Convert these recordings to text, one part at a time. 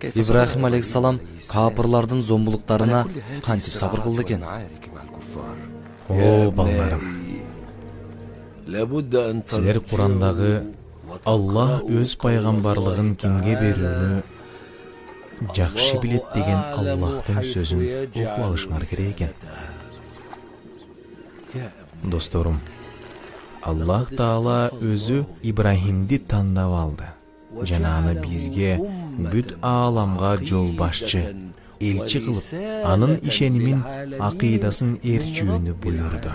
Ибрахим алейхиссалам капырлардын зомбулуктарына кантип сабыр кылды экен? О, балдарым, силер Курандагы Аллах өз пайгамбарлыгын кимге берүүнү жакшы билет деген Аллахтын сөзүн окуп алышыңар керек экен. Досторум, Аллах Таала өзү Ибрахимди тандап алды жана аны бизге бүт ааламга жол башчы, элчи кылып, анын ишенимин, акыйдасын ээрчүүнү буйрду.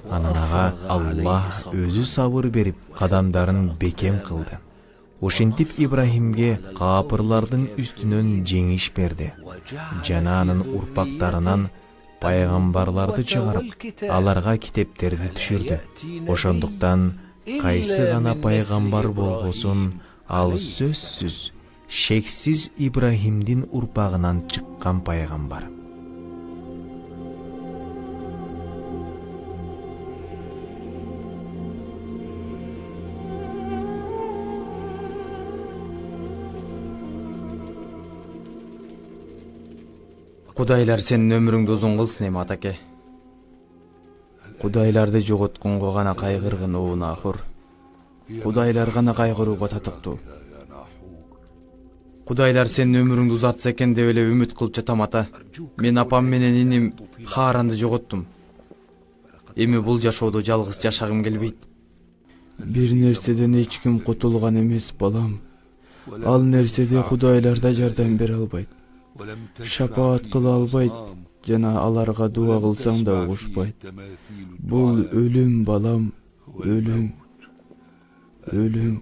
Анан ага Аллах өзү сабыр берип, кадамдарын бекем кылды. Ошентип Ибрахимге капырлардын үстүнөн жеңиш берди. Жана анын урпактарынан пайгамбарларды чыгарып, аларга китептерди түшүрдү. Ошондуктан кайсы гана пайгамбар болгосун, ал сөзсүз, шексиз Ибрахимдин урпагынан чыккан пайгамбар. Кудайлар сенин өмүрүңдү узун кылсын эми атаке. Кудайларды жоготконго гана кайгыргын уунахур. Кудайлар гана кайгырууга татыктуу. Кудайлар сенин өмүрүңдү узатса экен деп эле үмүт кылып жатам ата. Мен апам менен иним Харанды жоготтум. Эми бул жашоодо жалгыз жашагым келбейт. Бир нерседен эч ким кутулган эмес балам. Ал нерседе кудайлар да жардам бере албайт. Шапаат кыла албайт, жана аларга дуа кылсаң да угушпайт. Бул өлүм балам, өлүм. Өлүм.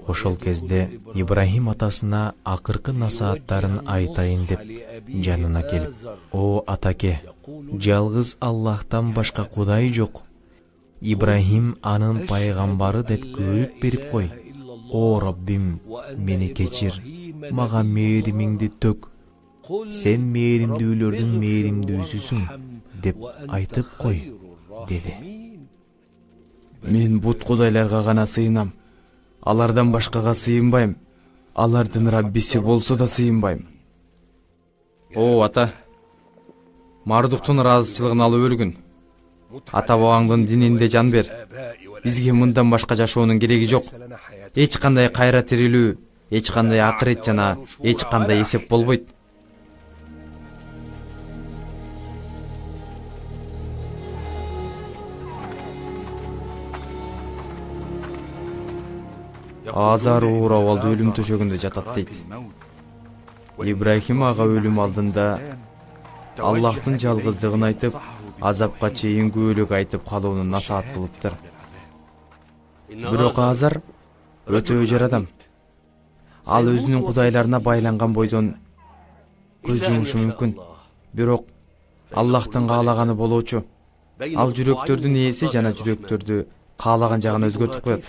Ошол кезде Ибрахим атасына акыркы насааттарын айтайын деп жанына келип: "О атаке, жалгыз Аллахтан башка кудай жок. Ибрахим анын пайгамбары деп күбөлүк берип кой. О Раббим, мени кечир, мага мээримиңди төк. Сен мээримдүүлөрдүн мээримдүүсүсүң" деп айтып кой, деди. Мен бут кудайларга гана сыйынам. Алардан башкага сыйынбайм. Алардын Раббиси болсо да сыйынбайм. О ата, Мардуктун ыраазычылыгын алып өлгүн. Ата бабаңдын дининде жан бер. Бизге мындан башка жашоонун кереги жок. Эч кандай кайра тирилүү, эч кандай акырет жана эч кандай эсеп болбойт. Азар уурап алды, өлүм төшөгүндө жатат дейт. Ибрахим ага өлүм алдында Аллахтын жалгыздыгын айтып, азапка чейин күбөлүк айтып калууну насаат кылыптыр. Бирок Азар өтө өжөр адам. Ал өзүнүн кудайларына байланган бойдон көз жумушу мүмкүн. Бирок Аллахтын каалаганы болоочу. Ал жүрөктөрдүн ээси жана жүрөктөрдү каалаган жагын өзгөртүп коет.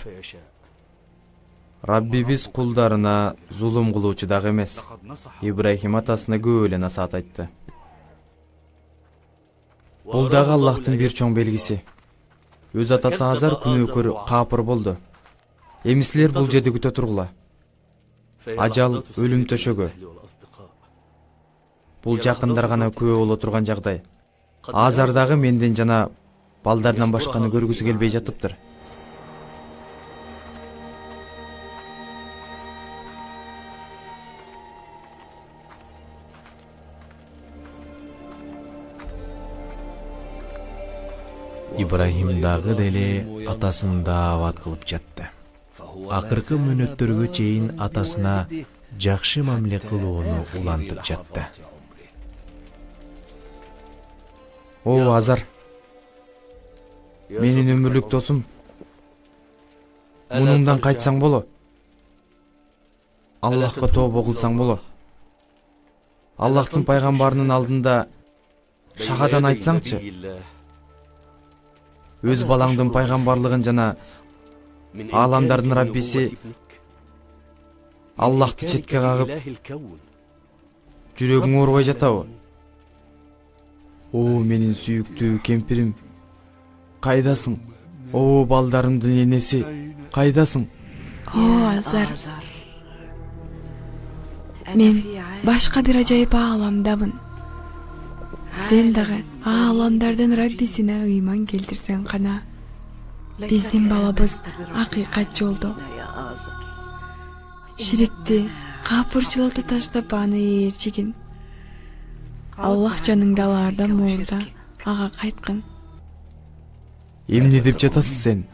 Раббибиз кулдарына зулум кылуучу дагы эмес. Ибрахим атасына көп эле насаат айтты. Бул дагы Аллахтын бир чоң белгиси. Өз атасы Азар күнөөкөр капыр болду. Эми силер бул жерде күтө тургула. Ажал өлүм төшөгө. Бул жакындар гана күбө боло турган жагдай. Азар дагы менден жана балдардан башканы көргүсү келбей жатыптыр. Ибрахим дагы деле атасын даават кылып жатты. Акыркы мүнөттөргө чейин атасына жакшы мамиле кылууну улантып жатты. О Азар, менин өмүрлүк досум, мунуңдан кайтсаң боло. Аллахка тобо кылсаң боло. Аллахтын пайгамбарынын алдында шагадан айтсаңчы. Өз балаңдын пайгамбарлыгын жана ааламдардын Раббиси Аллахты четке кагып, жүрөгүң оорубай жатабы? О менин сүйүктүү кемпирим, кайдасың? О балдарымдын энеси, кайдасың? О, Азар. Мен башка бир ажайып ааламдамын. Сен дагы ааламдардын Раббисине ыйман келтирсең гана биздин балабыз акыйкат жолдо. Ширикти, капырчылыкты таштап аны ээрчигин. Аллах жаныңды алаардан моорда ага кайткын. Эмне деп жатасың сен?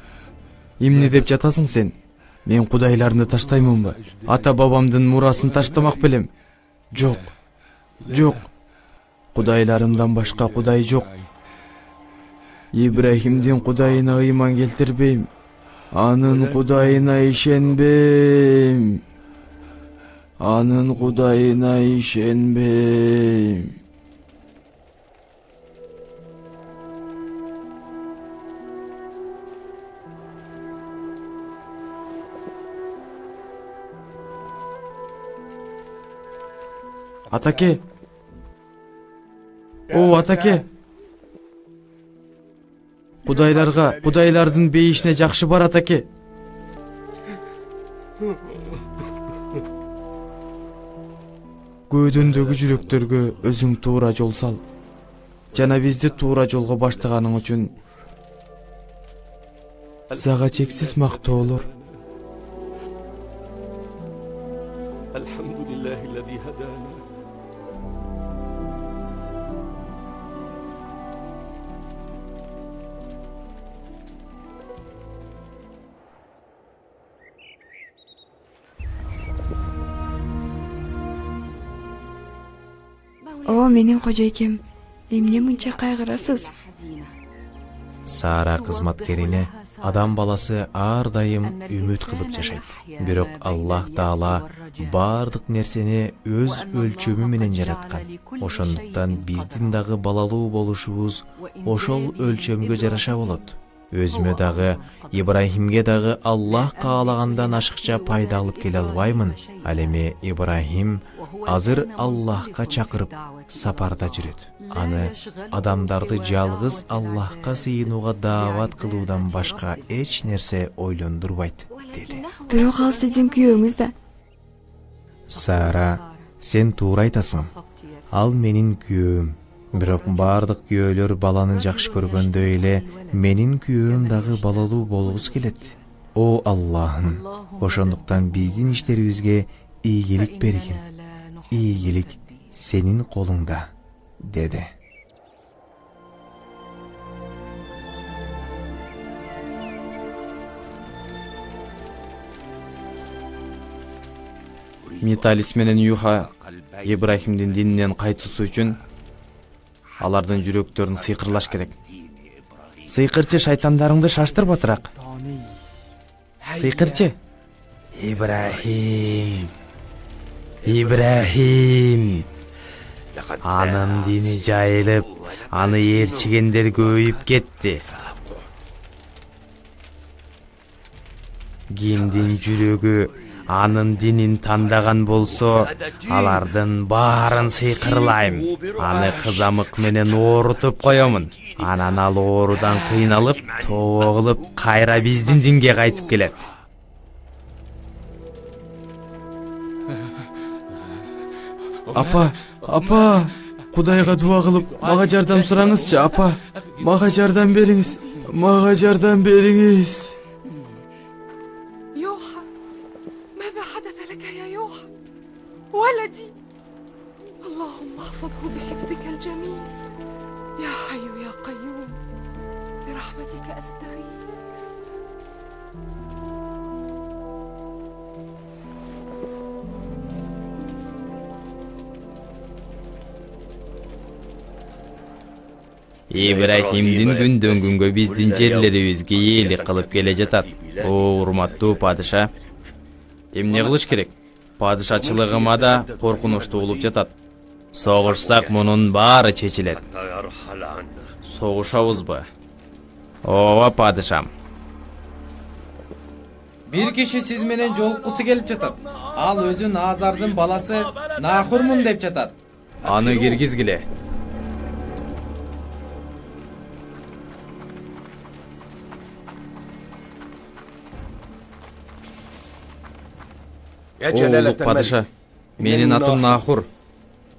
Эмне деп жатасың сен? Мен кудайларымды таштаймынбы? Ата бабамдын мурасын таштамак белем. Жок. Жок. Кудайларымдан башка кудай жок. Ибрахимдин кудайына ыйман келтирбейм. Анын кудайына ишенбейм. Анын кудайына ишенбейм. Атаке. О, атаке. Кудайларга, кудайлардын бейишине жакшы бар, атаке. Көөдөндөгү жүрөктөргө өзүң туура жол сал. Жана бизди туура жолго баштаганың үчүн сага чексиз мактоолор. О, менин кожойкем, эмне мынча кайгырасыз? Сара кызматкерине адам баласы ар дайым үмүт кылып жашайт. Бирок Аллах Таала бардык нерсени өз өлчөмү менен жараткан. Ошондуктан биздин дагы балалуу болушубуз ошол өлчөмгө жараша болот. Өзүмө дагы, Ибрахимге дагы Аллах каалагандан ашыкча пайда алып келе албаймын. Ал эми Ибрахим азыр Аллахка чакырып сапарда жүрөт. Аны адамдарды жалгыз Аллахка сыйынууга даават кылуудан башка эч нерсе ойлондурбайт, деди. Бирок ал сиздин күйөөңүз да. Сара, сен туура айтасың. Ал менин күйөөм. Бирок бардык күйөөлөр баланы жакшы көргөндөй эле менин күйөөм дагы балалуу болгусу келет. О Аллахым, ошондуктан биздин иштерибизге ийгилик бергин. Ийгилик сенин колуңда, деди. Металис менен Юха Ибрахимдин дининен кайтуусу үчүн алардын жүрөктөрүн сыйкырлаш керек. Сыйкырчы, шайтандарыңды шаштыр батыраак. Сыйкырчы. Ибрахим. Ибрахим. Анын дини жайылып, аны ээрчигендер көбөйүп кетти. Кимдин жүрөгү анын динин тандаган болсо, алардын баарын сыйкырлайм. Аны кызамык менен оорутуп коёмун. Анан ал оорудан кыйналып, тообо кылып, кайра биздин динге кайтып келет. Апа, Кудайга дуа кылып, мага жардам сураңызчы, апа. Мага жардам бериңиз. Мага жардам бериңиз. ولدي اللهم احفظه بحفظك الجميل يا حي يا قيوم برحمتك أستغيث. Ибрахимдин күндөн күнгө биздин жерлерибизге ээлик кылып келе жатат. О, урматтуу падыша, эмне кылыш керек? Падышачылыгыма да коркунучтуу болуп жатат. Согушсак мунун баары чечилет. Согушабызбы? Ооба, падышам. Бир киши сиз менен жолуккусу келип жатат. Ал өзүн Азардын баласы Нахурмун деп жатат. Аны киргизгиле. Oğluk padişa, menin atım Nahur.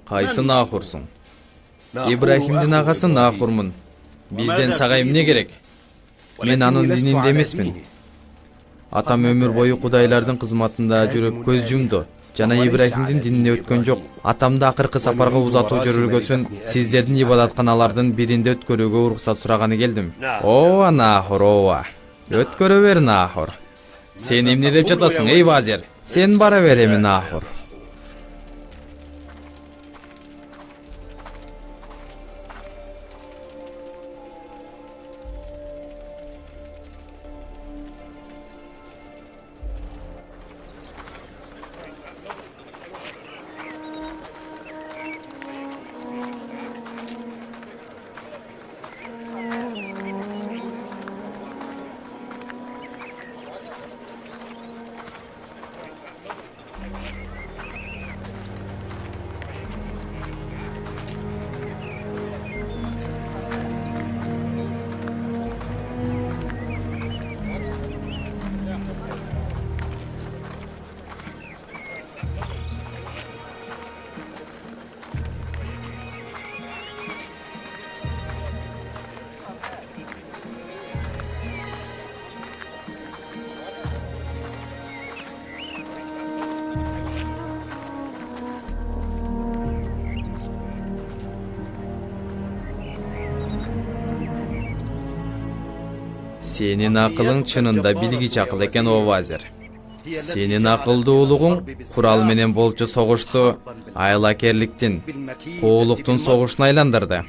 Kaysı Nahursun? İbrahim'din ağası Nahurmun. Bizden sağa emne gerek? Men anın dininde emasmın. Atam ömür boyu Kudaylardın kızmatında жүрүп көз жумду. Жана Ибрахимдин динине өткөн жок. Атамды акыркы сапарга узатуу жөрөлгөсүн сиздердин ибадатканалардын биринде өткөрүүгө уруксат сураганы келдим. Ооба Нахор, ооба. Өткөрө бер Нахор. Сен эмне деп жатасың, эй вазир? Сен бара бер эми Нахор. Senin akılın çınında bilgiç akıl eken o vazir. Senin akılдуулугуң курал менен болчу согушту айлакерликтин, коолуктун согушуна айландырды.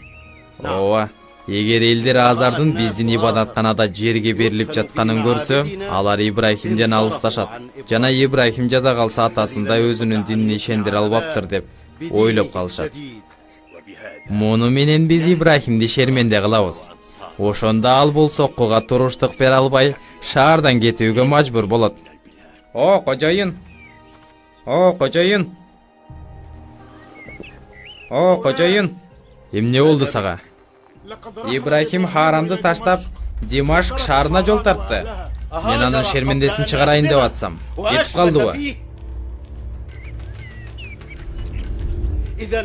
Ооба, эгер элдер азардын биздин ибадатканада жерге берилип жатканын көрсө, алар Ибрахимден алысташат. Жана Ибрахим жада калса атасында өзүнүн динине ишендире албаптыр деп ойлоп калышат. Муну менен биз Ибрахимди шерменде кылабыз. Ошонда ал бул соккуга туруштук бере албай, шаардан кетүүгө мажбур болот. О, кожоюн. О, кожоюн. О, кожоюн. Эмне болду сага? Ибрахим Харамды таштап, Димашк шаарына жол тартты. Мен анын шермендесин чыгарайын деп атсам, кетип калдыбы?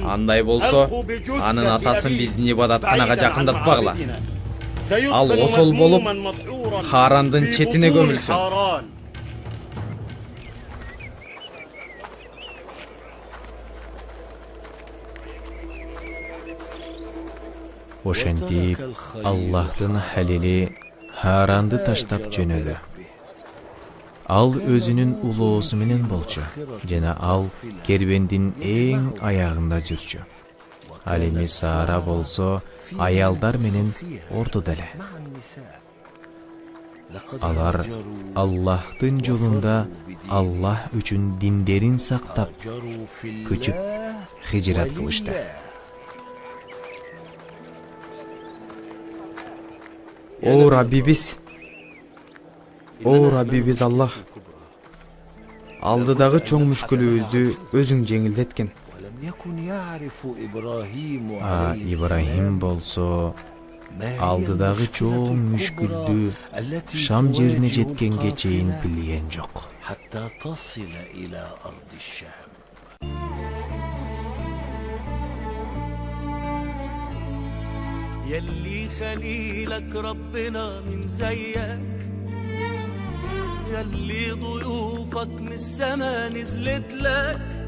Андай болсо, анын атасын биздин ибадатканага жакындатпагыла. Ал осол болуп, Харандын четине көмүлсүн. Ошентип, Аллахтын халили Харанды таштап жөнөдү. Ал өзүнүн улоосу менен болчу, жана ал кербендин эң аягында жүрчү. Ал эми Сара болсо, аялдар менен ортодо эле. Алар Аллахтын жолунда Аллах үчүн диндерин сактап, көчүп хижрат кылышты. О Раббибиз Аллах, алдыдагы чоң мүшкүлүбүздү өзүң жеңилдеткен. Ибрахим болсо, алдыдагы чоң мүшкүлдү Шам жерине жеткенге чейин билген жок. يلي خليلك ربنا من زيك، يلي ضيوفك من السما نزلت لك،